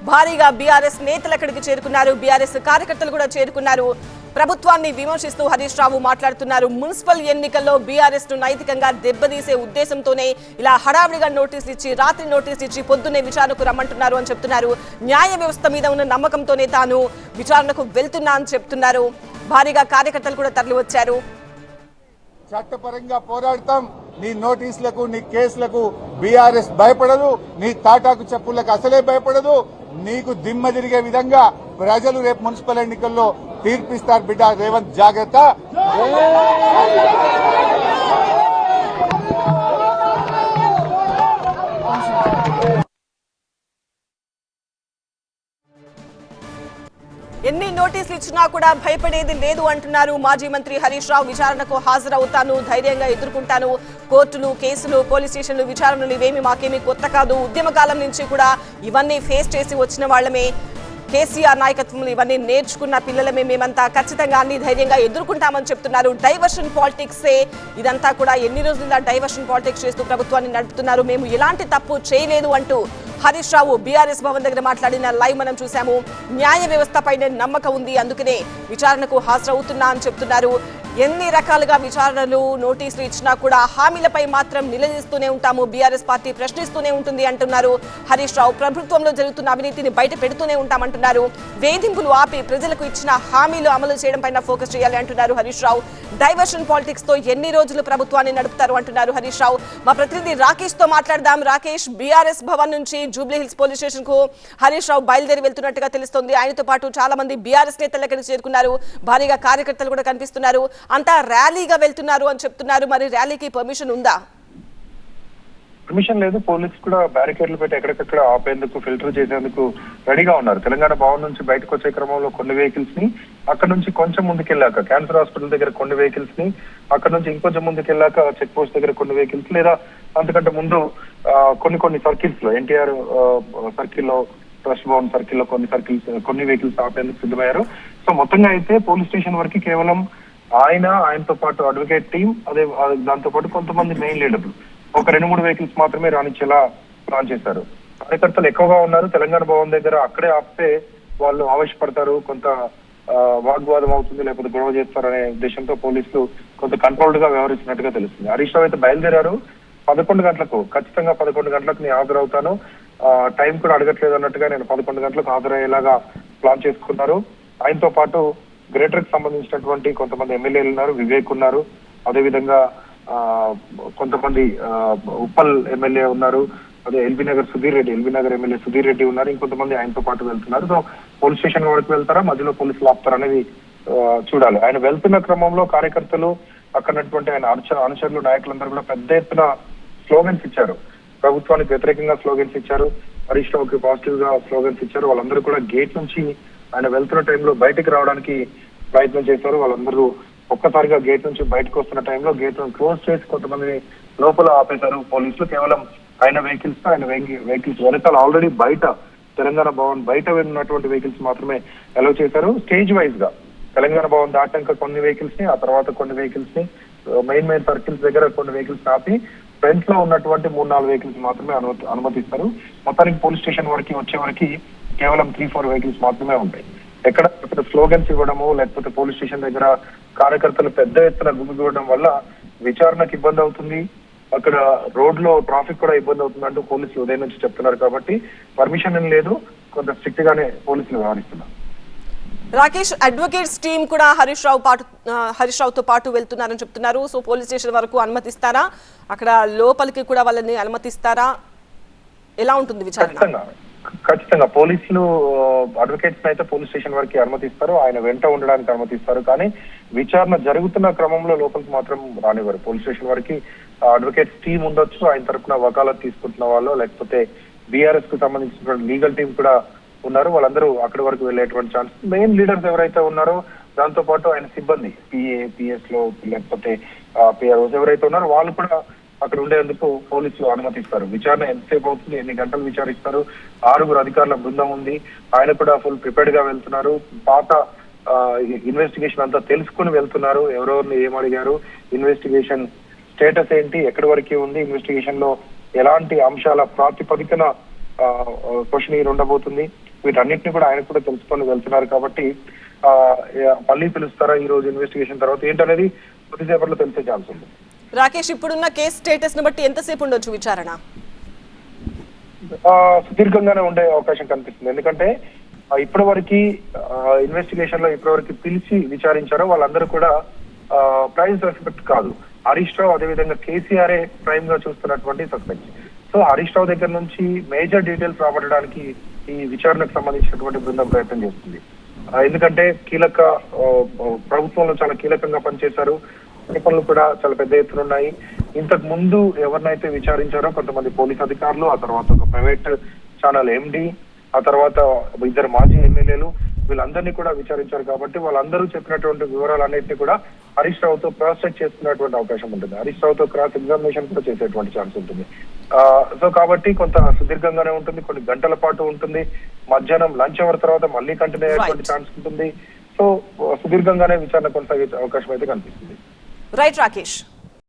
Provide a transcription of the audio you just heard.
భారీగా బీఆర్ఎస్ నేతలు అక్కడికి చేరుకున్నారు. బీఆర్ఎస్ కార్యకర్తలు కూడా చేరుకున్నారు. ప్రభుత్వాన్ని విమర్శిస్తూ హరీష్ రావు మాట్లాడుతున్నారు. మున్సిపల్ ఎన్నికల్లో బీఆర్ఎస్ ను నైతికంగా దెబ్బతీసే ఉద్దేశంతోనే ఇలా హడావిడిగా నోటీసులు ఇచ్చి రాత్రి నోటీసులు ఇచ్చి పొద్దున్నే విచారణకు రమ్మంటున్నారు అని చెప్తున్నారు. న్యాయ వ్యవస్థ మీద ఉన్న నమ్మకంతోనే తాను విచారణకు వెళ్తున్నా అని చెప్తున్నారు. భారీగా కార్యకర్తలు కూడా తరలి వచ్చారు. చట్టపరంగా పోరాడతాం. నీ నోటీసులకు నీ కేసులకు బీఆర్ఎస్ భయపడదు. నీ తాటాకు చెప్పులకు అసలే భయపడదు. నీకు దిమ్మ తిరిగే విధంగా ప్రజలు రేపు మున్సిపల్ ఎన్నికల్లో తీర్పిస్తారు బిడ్డ. రేవంత్ జాగ్రత్త. ఎన్ని నోటీసులు ఇచ్చినా కూడా భయపడేది లేదు అంటున్నారు మాజీ మంత్రి హరీష్ రావు. విచారణకు హాజరవుతాను, ధైర్యంగా ఎదుర్కొంటాను. కోర్టులు, కేసులు, పోలీస్ స్టేషన్లు, విచారణలు ఇవేమి మాకేమీ కొత్త కాదు. ఉద్యమకాలం నుంచి కూడా ఇవన్నీ ఫేస్ చేసి వచ్చిన వాళ్ళమే. కేసీఆర్ నాయకత్వంలో ఇవన్నీ నేర్చుకున్న పిల్లలమే. మేమంతా ఖచ్చితంగా అన్ని ధైర్యంగా ఎదుర్కొంటామని చెప్తున్నారు. డైవర్షన్ పాలిటిక్సే ఇదంతా కూడా. ఎన్ని రోజులుగా డైవర్షన్ పాలిటిక్స్ చేస్తూ ప్రభుత్వాన్ని నడుపుతున్నారు. మేము ఎలాంటి తప్పు చేయలేదు అంటూ హరీష్ రావు బీఆర్ఎస్ భవన్ దగ్గర మాట్లాడిన లైవ్ మనం చూసాము. న్యాయ వ్యవస్థపైనే నమ్మకం ఉంది, అందుకనే విచారణకు హాజరవుతున్నా అని చెప్తున్నారు. ఎన్ని రకాలుగా విచారణలు, నోటీసులు ఇచ్చినా కూడా హామీలపై మాత్రం నిలదీస్తూనే ఉంటాము. బీఆర్ఎస్ పార్టీ ప్రశ్నిస్తూనే ఉంటుంది అంటున్నారు హరీష్ రావు. ప్రభుత్వంలో జరుగుతున్న అవినీతిని బయట పెడుతూనే ఉంటామంటున్నారు. వేధింపులు ఆపి ప్రజలకు ఇచ్చిన హామీలు అమలు చేయడం పైన ఫోకస్ చేయాలి అంటున్నారు హరీష్ రావు. డైవర్షన్ పాలిటిక్స్ తో ఎన్ని రోజులు ప్రభుత్వాన్ని నడుపుతారు అంటున్నారు హరీష్ రావు. మా ప్రతినిధి రాకేష్ తో మాట్లాడదాం. రాకేష్, బీఆర్ఎస్ భవన్ నుంచి జూబ్లీ హిల్స్ పోలీస్ స్టేషన్ కు హరీష్ రావు బయలుదేరి వెళ్తున్నట్టుగా తెలుస్తోంది. ఆయనతో పాటు చాలా మంది బీఆర్ఎస్ నేతలు ఇక్కడికి చేరుకున్నారు. భారీగా కార్యకర్తలు కూడా కనిపిస్తున్నారు. అంతా ర్యాలీగా వెళ్తున్నారు అని చెప్తున్నారు. మరి ర్యాలీకి పర్మిషన్ ఉందా? పర్మిషన్ లేదు. పోలీసు కూడా బ్యారికేడ్లు పెట్టి ఎక్కడికక్కడ ఆపేందుకు, ఫిల్టర్ చేసేందుకు రెడీగా ఉన్నారు. తెలంగాణ భవన్ నుంచి బయటకు వచ్చే క్రమంలో కొన్ని వెహికల్స్ ని, అక్కడ నుంచి కొంచెం ముందుకెళ్ళాక క్యాన్సర్ హాస్పిటల్ దగ్గర కొన్ని వెహికల్స్ ని, అక్కడ నుంచి ఇంకొంచెం ముందుకెళ్ళాక చెక్ పోస్ట్ దగ్గర కొన్ని వెహికల్స్, లేదా అంతకంటే ముందు కొన్ని సర్కిల్స్ లో ఎన్టీఆర్ సర్కిల్లో, ట్రస్ట్ భవన్ సర్కిల్లో కొన్ని వెహికల్స్ ఆపేందుకు సిద్ధమయ్యారు. సో మొత్తంగా అయితే పోలీస్ స్టేషన్ వరకు కేవలం ఆయనతో పాటు అడ్వకేట్ టీం, అదే దాంతో పాటు కొంతమంది మెయిన్ లీడర్లు, ఒక 2-3 వెహికల్స్ మాత్రమే రానిచ్చేలా ప్లాన్ చేశారు. కార్యకర్తలు ఎక్కువగా ఉన్నారు తెలంగాణ భవన్ దగ్గర. అక్కడే ఆపితే వాళ్ళు ఆవేశపడతారు, కొంత వాగ్వాదం అవుతుంది, లేకపోతే గొడవ చేస్తారనే ఉద్దేశంతో పోలీసులు కొంత కంట్రోల్డ్ గా వ్యవహరిస్తున్నట్టుగా తెలుస్తుంది. హరీష్ రావు అయితే బయలుదేరారు. 11 గంటలకు, ఖచ్చితంగా 11 గంటలకు నేను హాజరవుతాను, టైం కూడా అడగట్లేదు అన్నట్టుగా నేను 11 గంటలకు హాజరయ్యేలాగా ప్లాన్ చేసుకున్నారు. ఆయనతో పాటు గ్రేటర్ కి సంబంధించినటువంటి కొంతమంది ఎమ్మెల్యేలు ఉన్నారు, వివేక్ ఉన్నారు, అదేవిధంగా కొంతమంది ఉప్పల్ ఎమ్మెల్యే ఉన్నారు, అదే ఎల్బీ నగర్ ఎమ్మెల్యే సుధీర్ రెడ్డి ఉన్నారు. ఇంకొంతమంది ఆయనతో పాటు వెళ్తున్నారు. సో పోలీస్ స్టేషన్ వరకు వెళ్తారా, మధ్యలో పోలీసులు ఆపుతారా అనేది చూడాలి. ఆయన వెళ్తున్న క్రమంలో కార్యకర్తలు, అక్కడటువంటి ఆయన అనుచరులు, నాయకులందరూ కూడా పెద్ద ఎత్తున స్లోగన్స్ ఇచ్చారు. ప్రభుత్వానికి వ్యతిరేకంగా స్లోగన్స్ ఇచ్చారు, హరీష్ రావుకి పాజిటివ్ గా స్లోగన్స్ ఇచ్చారు. వాళ్ళందరూ కూడా గేట్ నుంచి ఆయన వెళ్తున్న టైంలో బయటకు రావడానికి ప్రయత్నం చేశారు. వాళ్ళందరూ ఒక్కసారిగా గేట్ నుంచి బయటకు వస్తున్న టైంలో గేట్ క్లోజ్ చేసి కొంతమందిని లోపల ఆపేశారు పోలీసులు. కేవలం ఆయన వెహికల్స్ వెనకాల ఆల్రెడీ బయట తెలంగాణ భవన్ బయట ఉన్నటువంటి వెహికల్స్ మాత్రమే అలౌ చేశారు. స్టేజ్ వైజ్ గా తెలంగాణ భవన్ దాటాక కొన్ని వెహికల్స్ ని, ఆ తర్వాత కొన్ని వెహికల్స్ ని, మెయిన్ సర్కిల్స్ దగ్గర కొన్ని వెహికల్స్ ఆపి ఫ్రంట్ లో ఉన్నటువంటి 3-4 వెహికల్స్ మాత్రమే అనుమతిస్తారు. మొత్తానికి పోలీస్ స్టేషన్ వరకు వచ్చే వరకు కేవలం 3-4 వెహికల్స్ మాత్రమే ఉంటాయి. ఎక్కడ స్లోగన్స్ ఇవ్వడము, లేకపోతే పోలీస్ స్టేషన్ దగ్గర కార్యకర్తలు పెద్ద ఎత్తున గుమిగూడడం వల్ల విచారణకు ఇబ్బంది అవుతుంది, అక్కడ రోడ్ లో ట్రాఫిక్ కూడా ఇబ్బంది అవుతుంది అంటూ పోలీసులు ఉదయం నుంచి చెప్తున్నారు. కాబట్టి పర్మిషన్ ఏం లేదు, కొంత స్ట్రిక్ట్ గానే పోలీసులు వ్యవహరిస్తున్నారు. రాకేష్, అడ్వకేట్స్ టీం కూడా హరీష్ రావుతో పాటు వెళ్తున్నారని చెప్తున్నారు. సో పోలీస్ స్టేషన్ వరకు అనుమతిస్తారా? అక్కడ లోపలికి కూడా వాళ్ళని అనుమతిస్తారా? ఎలా ఉంటుంది విచారణ? ఖచ్చితంగా పోలీసులు అడ్వకేట్స్ అయితే పోలీస్ స్టేషన్ వరకు అనుమతిస్తారు, ఆయన వెంట ఉండడానికి అనుమతిస్తారు. కానీ విచారణ జరుగుతున్న క్రమంలో లోపలికి మాత్రం రానివ్వరు. పోలీస్ స్టేషన్ వరకు అడ్వకేట్స్ టీం ఉండొచ్చు, ఆయన తరఫున వకాలత్ తీసుకుంటున్న వాళ్ళు, లేకపోతే బీఆర్ఎస్ కు సంబంధించిన లీగల్ టీం కూడా ఉన్నారు. వాళ్ళందరూ అక్కడి వరకు వెళ్ళేటువంటి ఛాన్స్. మెయిన్ లీడర్స్ ఎవరైతే ఉన్నారో, దాంతో పాటు ఆయన సిబ్బంది, పిఎస్ లో లేకపోతే పిఆర్ఓస్ ఎవరైతే ఉన్నారో వాళ్ళు కూడా అక్కడ ఉండేందుకు పోలీసులు అనుమతిస్తారు. విచారణ ఎంతసేపు అవుతుంది, ఎన్ని గంటలు విచారిస్తారు? 6 అధికారుల బృందం ఉంది, ఆయన కూడా ఫుల్ ప్రిపేర్డ్ గా వెళ్తున్నారు. పాత ఇన్వెస్టిగేషన్ అంతా తెలుసుకుని వెళ్తున్నారు. ఎవరెవరిని ఏమడిగారు, ఇన్వెస్టిగేషన్ స్టేటస్ ఏంటి, ఎక్కడి వరకు ఉంది, ఇన్వెస్టిగేషన్ లో ఎలాంటి అంశాల ప్రాతిపదికన క్వశ్చన్ ఉండబోతుంది, వీటన్నిటిని కూడా ఆయన కూడా తెలుసుకొని వెళ్తున్నారు కాబట్టి మళ్ళీ పిలుస్తారా ఈ రోజు ఇన్వెస్టిగేషన్ తర్వాత ఏంటనేది కొద్దిసేపట్లో తెలిసే ఛాన్స్ ఉంది. రాకేష్, ఇప్పుడున్న కేసు స్టేటస్ ను బట్టి ఎంతసేపు ఉండొచ్చు విచారణ? సుదీర్ఘంగానే ఉండే అవకాశం కనిపిస్తుంది. ఎందుకంటే ఇప్పటి వరకు ఇన్వెస్టిగేషన్ లో ఇప్పటివరకు పిలిచి విచారించారో వాళ్ళందరూ కూడా ప్రైమ్ సస్పెక్ట్ కాదు. హరీష్ రావు అదేవిధంగా కేసీఆర్ఏ ప్రైమ్ గా చూస్తున్నటువంటి సస్పెక్ట్. సో హరీష్ రావు దగ్గర నుంచి మేజర్ డీటెయిల్స్ రాబట్టడానికి ఈ విచారణకు సంబంధించినటువంటి బృందం ప్రయత్నం చేస్తుంది. ఎందుకంటే కీలక ప్రభుత్వంలో చాలా కీలకంగా పనిచేశారు. పనులు కూడా చాలా పెద్ద ఎత్తున ఉన్నాయి. ఇంతకు ముందు ఎవరినైతే విచారించారో కొంతమంది పోలీస్ అధికారులు, ఆ తర్వాత ఒక ప్రైవేట్ ఛానల్ ఎండి, ఆ తర్వాత 2 మాజీ ఎమ్మెల్యేలు, వీళ్ళందరినీ కూడా విచారించారు. కాబట్టి వాళ్ళందరూ చెప్పినటువంటి వివరాలన్నింటినీ కూడా హరీష్ రావుతో క్రాస్ చెక్ చేసుకునేటువంటి అవకాశం ఉంటుంది. హరీష్ రావుతో క్రాస్ ఎగ్జామినేషన్ కూడా చేసేటువంటి ఛాన్స్ ఉంటుంది. సో కాబట్టి కొంత సుదీర్ఘంగానే ఉంటుంది, కొన్ని గంటల పాటు ఉంటుంది. మధ్యాహ్నం లంచ్ అవర్ తర్వాత మళ్ళీ కంటిన్యూ అయ్యేటువంటి ఛాన్స్ ఉంటుంది. సో సుదీర్ఘంగానే విచారణ కొనసాగే అవకాశం అయితే కనిపిస్తుంది. రైట్ రాకేష్.